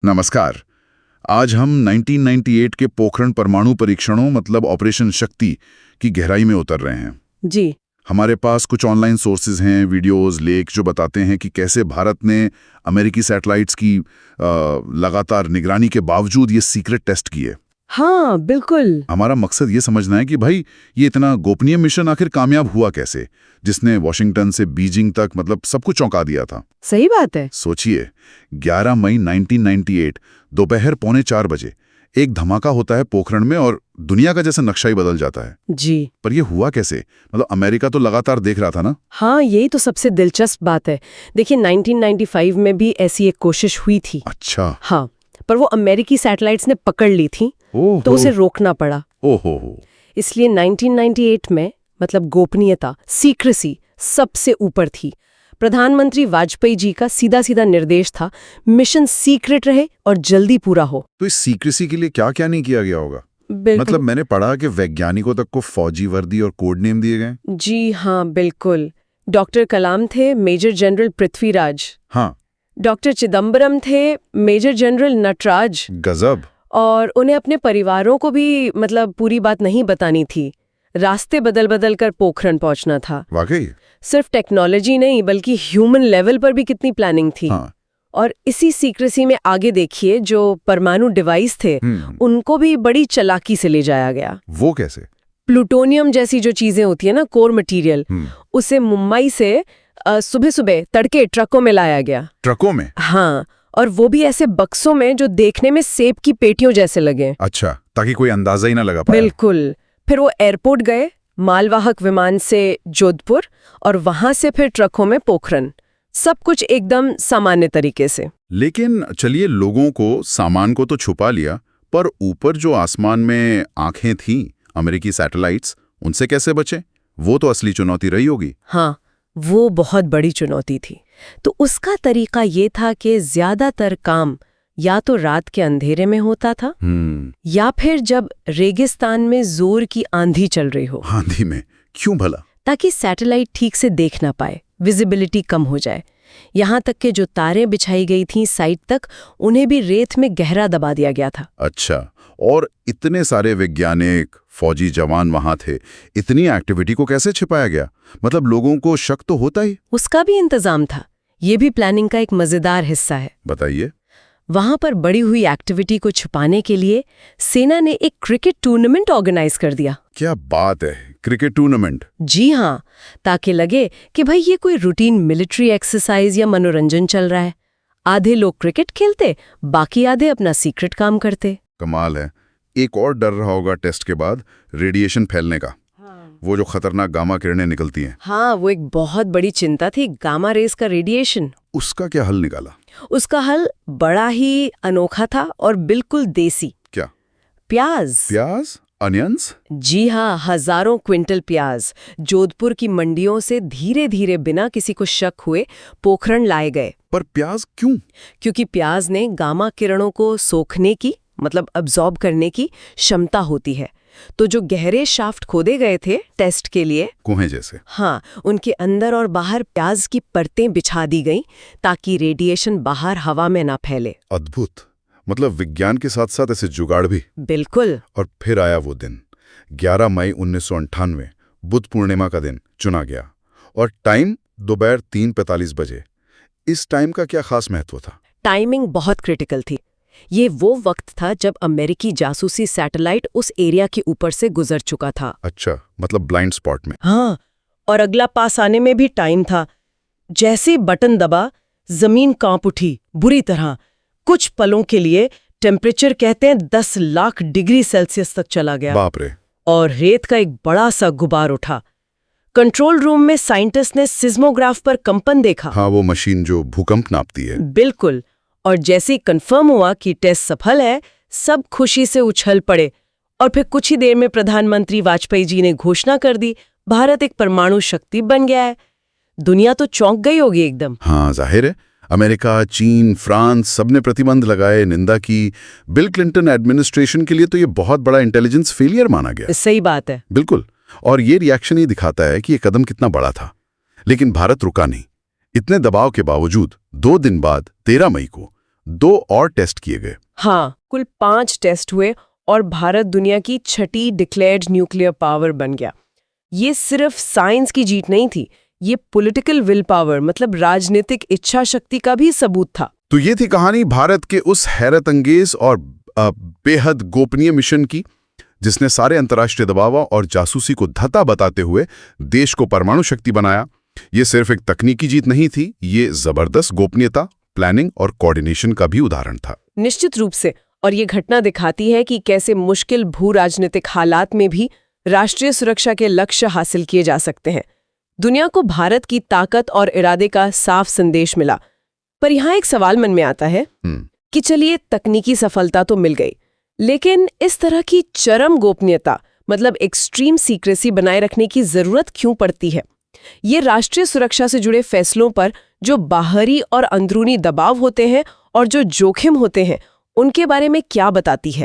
नमस्कार। आज हम 1998 के पोखरण परमाणु परीक्षणों मतलब ऑपरेशन शक्ति की गहराई में उतर रहे हैं। जी। हमारे पास कुछ ऑनलाइन सोर्सेज हैं, वीडियोस, लेख जो बताते हैं कि कैसे भारत ने अमेरिकी सैटेलाइट्स की लगातार निगरानी के बावजूद ये सीक्रेट टेस्ट किए। हाँ, बिल्कुल। हमारा मकसद ये समझना है कि भाई ये इतना गोपनीय मिशन आखिर कामयाब हुआ कैसे, जिसने वॉशिंगटन से बीजिंग तक मतलब सब कुछ चौंका दिया था। सही बात है। सोचिए, 11 मई 1998 दोपहर 3:45 एक धमाका होता है पोखरण में और दुनिया का जैसे नक्शा ही बदल जाता है। जी। पर ये हुआ कैसे? मतलब अमेरिका तो लगातार देख रहा था ना। हाँ, यही तो सबसे दिलचस्प बात है। देखिए 1995 में भी ऐसी एक कोशिश हुई थी। अच्छा। हाँ, पर वो अमेरिकी सैटेलाइट्स ने पकड़ ली थी, तो उसे रोकना पड़ा। ओहो। इसलिए 1998 में मतलब गोपनीयता, सीक्रेसी सबसे ऊपर थी। प्रधानमंत्री वाजपेयी जी का सीधा सीधा निर्देश था, मिशन सीक्रेट रहे और जल्दी पूरा हो। तो इस सीक्रेसी के लिए क्या क्या नहीं किया गया होगा? मतलब मैंने पढ़ा कि वैज्ञानिकों तक को फौजी वर्दी और कोड नेम दिए गए। जी हाँ, बिल्कुल। डॉक्टर कलाम थे मेजर जनरल पृथ्वीराज। हाँ। डॉक्टर चिदम्बरम थे मेजर जनरल नटराज। गजब। और उन्हें अपने परिवारों को भी मतलब पूरी बात नहीं बतानी थी। रास्ते बदल बदल कर पोखरण पहुंचना था। वाकई? सिर्फ टेक्नोलॉजी नहीं बल्कि ह्यूमन लेवल पर भी कितनी प्लानिंग थी। हाँ। और इसी सीक्रेसी में आगे देखिए जो परमाणु डिवाइस थे उनको भी बड़ी चालाकी से ले जाया गया। वो कैसे? प्लूटोनियम जैसी जो चीजें होती है ना, कोर मटेरियल, उसे मुंबई से सुबह सुबह तड़के ट्रकों में लाया गया। ट्रकों में? हाँ, और वो भी ऐसे बक्सों में जो देखने में सेब की पेटियों जैसे लगे। अच्छा, ताकि कोई अंदाजा ही ना लगा पाए। बिल्कुल। फिर वो एयरपोर्ट गए, मालवाहक विमान से जोधपुर और वहां से फिर ट्रकों में पोखरण। सब कुछ एकदम सामान्य तरीके से। लेकिन चलिए, लोगों को, सामान को तो छुपा लिया, पर ऊपर जो आसमान में आंखें थीं, अमेरिकी सैटेलाइट्स, उनसे कैसे बचे? वो तो असली चुनौती रही होगी। हाँ, वो बहुत बड़ी चुनौती थी। तो उसका तरीका ये था कि ज्यादातर काम या तो रात के अंधेरे में होता था या फिर जब रेगिस्तान में जोर की आंधी चल रही हो। आंधी में? क्यों भला? ताकि सैटेलाइट ठीक से देख ना पाए, विजिबिलिटी कम हो जाए। यहाँ तक कि जो तारें बिछाई गई थीं साइट तक, उन्हें भी रेत में गहरा दबा दिया गया था। अच्छा, और इतने सारे वैज्ञानिक, फौजी जवान वहां थे, इतनी एक्टिविटी को कैसे छिपाया गया? मतलब लोगों को शक तो होता ही। उसका भी इंतजाम था। ये भी प्लानिंग का एक मजेदार हिस्सा है। बताइए। वहां पर बड़ी हुई एक्टिविटी को छुपाने के लिए सेना ने एक क्रिकेट टूर्नामेंट ऑर्गेनाइज कर दिया। क्या बात है, क्रिकेट टूर्नामेंट? जी हाँ, ताकि लगे कि भाई ये कोई रूटीन मिलिट्री एक्सरसाइज या मनोरंजन चल रहा है। आधे लोग क्रिकेट खेलते, बाकी आधे अपना सीक्रेट काम करते। कमाल है। एक और डर रहा होगा टेस्ट के बाद, रेडिएशन फैलने का। वो जो खतरनाक गामा किरणें निकलती हैं। हाँ, वो एक बहुत बड़ी चिंता थी, गामा रेस का रेडिएशन। उसका क्या हल निकाला? उसका हल बड़ा ही अनोखा था और बिल्कुल देसी। क्या? प्याज। प्याज? अनियंस? जी हाँ, हजारों क्विंटल प्याज जोधपुर की मंडियों से धीरे धीरे बिना किसी को शक हुए पोखरण लाए गए। पर प्याज क्यों? क्योंकि प्याज ने गामा किरणों को सोखने की मतलब अब्जॉर्ब करने की क्षमता होती है। तो जो गहरे शाफ्ट खोदे गए थे टेस्ट के लिए, कुएं जैसे, हाँ, उनके अंदर और बाहर प्याज की परतें बिछा दी गईं ताकि रेडिएशन बाहर हवा में ना फैले। अद्भुत। मतलब विज्ञान के साथ साथ ऐसे जुगाड़ भी। बिल्कुल। और फिर आया वो दिन, 11 मई 1998, बुद्ध पूर्णिमा का दिन चुना गया और टाइम दोपहर 3:45 बजे। इस टाइम का क्या खास महत्व था? टाइमिंग बहुत क्रिटिकल थी। ये वो वक्त था जब अमेरिकी जासूसी सैटेलाइट उस एरिया के ऊपर से गुजर चुका था। अच्छा, मतलब ब्लाइंड स्पॉट में। हाँ, और अगला पास आने में भी टाइम था। जैसे बटन दबा, जमीन कांप उठी बुरी तरह। कुछ पलों के लिए टेम्परेचर कहते हैं 10 लाख डिग्री सेल्सियस तक चला गया। बाप रे। और रेत का एक बड़ा सा गुबार उठा। कंट्रोल रूम में साइंटिस्ट ने सिस्मोग्राफ पर कंपन देखा। हाँ, वो मशीन जो भूकंप नापती है। बिल्कुल। और जैसे ही कंफर्म हुआ कि टेस्ट सफल है, सब खुशी से उछल पड़े। और फिर कुछ ही देर में प्रधानमंत्री वाजपेयी जी ने घोषणा कर दी, भारत एक परमाणु शक्ति बन गया है। दुनिया तो चौंक गई होगी एकदम। हाँ, जाहिर है। अमेरिका, चीन, फ्रांस सबने प्रतिबंध लगाए, निंदा की। बिल क्लिंटन एडमिनिस्ट्रेशन के लिए तो ये बहुत बड़ा इंटेलिजेंस फेलियर माना गया। सही बात है। बिल्कुल। और ये रिएक्शन ही दिखाता है कि ये कदम कितना बड़ा था। लेकिन भारत रुका नहीं। इतने दबाव के बावजूद 2 दिन बाद 13 मई को 2 और टेस्ट किए गए। हाँ, कुल 5 टेस्ट हुए और भारत दुनिया की 6ठी डिक्लेयर्ड न्यूक्लियर पावर बन गया। ये सिर्फ साइंस की जीत नहीं थी, ये पॉलिटिकल विल पावर मतलब राजनीतिक इच्छा शक्ति का भी सबूत था। तो ये थी कहानी भारत के उस हैरत अंगेज और बेहद गोपनीय मिशन की, जिसने सारे अंतर्राष्ट्रीय दबाव और जासूसी को धता बताते हुए देश को परमाणु शक्ति बनाया। ये सिर्फ एक तकनीकी जीत नहीं थी, ये जबरदस्त गोपनीयता, प्लानिंग और कोऑर्डिनेशन का भी उदाहरण था। निश्चित रूप से, और ये घटना दिखाती है कि कैसे मुश्किल भू राजनीतिक हालात में भी राष्ट्रीय सुरक्षा के लक्ष्य हासिल किए जा सकते हैं। दुनिया को भारत की ताकत और इरादे का साफ संदेश मिला। पर यहाँ एक सवाल मन में आता है कि चलिए तकनीकी सफलता तो मिल गई, लेकिन इस तरह की चरम गोपनीयता मतलब एक्सट्रीम सीक्रेसी बनाए रखने की जरूरत क्यों पड़ती है? ये राष्ट्रीय सुरक्षा से जुड़े फैसलों पर जो बाहरी और अंदरूनी दबाव होते हैं और जो जोखिम होते हैं, उनके बारे में क्या बताती है?